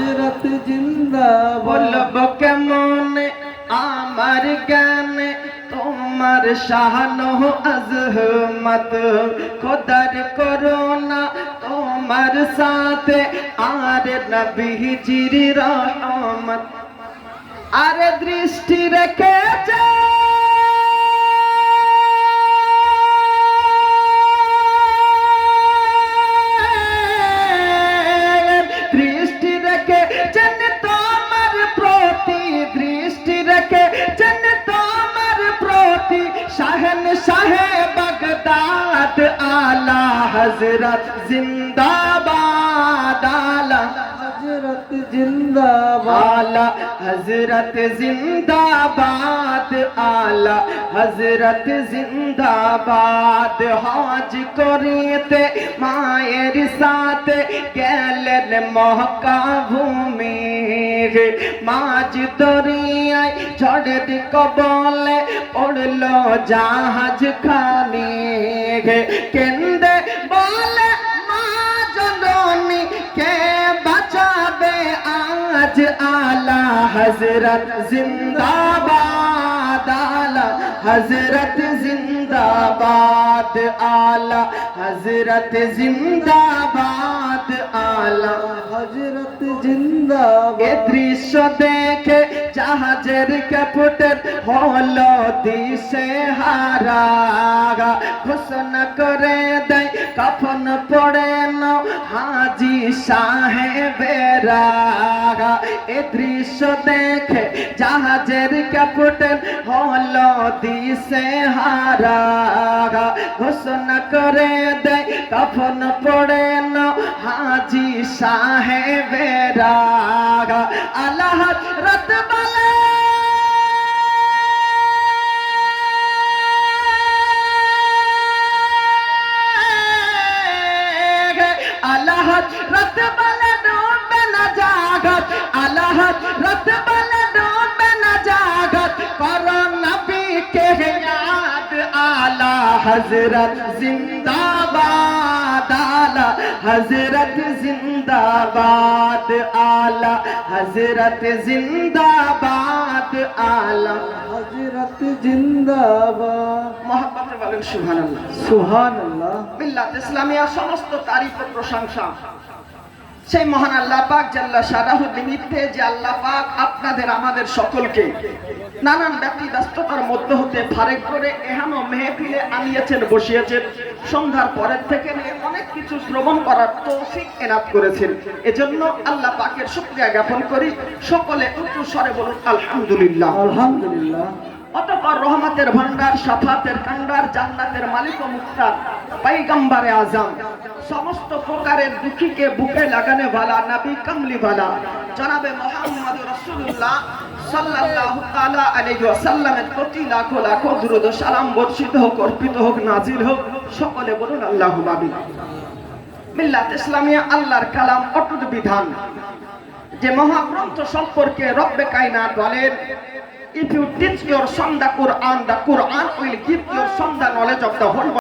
হযরত জিন্দাবাদ। বলবো কেমন আমার জ্ঞান তোমার শান ও আজমত, খোদার করুণা তোমার সাথে আর নবীজির রহমত। আর দৃষ্টি রেখেছে দৃষ্টি রেখেছেন তোমার প্রতি, দৃষ্টি রেখেছেন তোমার প্রতি শাহেনশাহে বাগদাদ আলা হযরত জিন্দাবাদ। আলা হযরত জিন্দাবাদ। आला हजरत जिंदाबाद, आला हजरत जिंदाबाद। हज करिते मायर साथ गेलेन मक्का भूमि, माज दरियाय झड़ेर कबले पड़लो জাহাজ खानी। केंदे बोले मा जननी के बचाबे आज आला हजरत जिंदाबाद, आला हजरत जिंदाबाद, आला हजरत जिंदाबाद, आला হযরত জিন্দাবাদ। এ দৃশ্য দেখে জাহাজের ক্যাপ্টেন হলো দিশে হারা, ঘোষণা করে দেয় কাফন পড়ে নাও হাজী সাহেবেরা। এ দৃশ্য দেখে জাহাজের ক্যাপ্টেন হলো দিশে হারা, ঘোষণা করে দেয় কাফন পড়ে নাও হাজী সাহেবেরা। আলা হযরত বলে আলা হযরত বলে ডুবে না জাগত, আলা হযরত বলে ডুবে না জাগত, করো নবীকে याद। आला हजरत जिंदाबाद, आला हजरत जिंदाबाद, आला हजरत जिंदाबाद, आला হযরত জিন্দাবাদ। मोहब्बत बोलें सुभानाल्लाह। সুবহানাল্লাহ। মিল্লাত ইসলামিয়া সমস্ত তারিফ ও প্রশংসা সেই মহান আল্লাহ পাক জাল্লা শারাহুর নিমিত্তে, যে আল্লাহ পাক আপনাদের আমাদের সকলকে নানান ব্যক্তি ব্যস্ততার মধ্য হতে ফারেক করে এহানো মেহফিলে আনিয়েছেন, বসিয়েছেন। সন্ধ্যার পরের থেকে নিয়ে অনেক কিছু শ্রবণ করার তৌফিক এনাত করেছেন। এজন্য আল্লাহ পাকের শুকরিয়া জ্ঞাপন করি। সকলে উচ্চ স্বরে বলুন আলহামদুলিল্লাহ। আলহামদুলিল্লাহ। অতঃপর রহমতের ভান্ডার, শাফাতের কান্ডার, জান্নাতের মালিক ও মুক্তার পয়গম্বরে আজম, সমস্ত প্রকারের দুঃখীকে বুকে লাগানে वाला নবী কামলি वाला জনাবে মুহাম্মদ রাসূলুল্লাহ সাল্লাল্লাহু তাআলা আলাইহি ওয়াসাল্লামের প্রতি লাখো লাখো দুরূদ ও সালাম বর্ষিত হোক, অর্পিত হোক, নাজিল হোক। সকলে বলুন আল্লাহুম্মা আমিন। মিল্লাত ইসলামিয়া আল্লাহর কালাম, অটুট বিধান। যে মহাগ্রন্থ সম্পর্কে রব্বে কায়নাত বলেন, if you teach your son the Quran will give your son the knowledge of the whole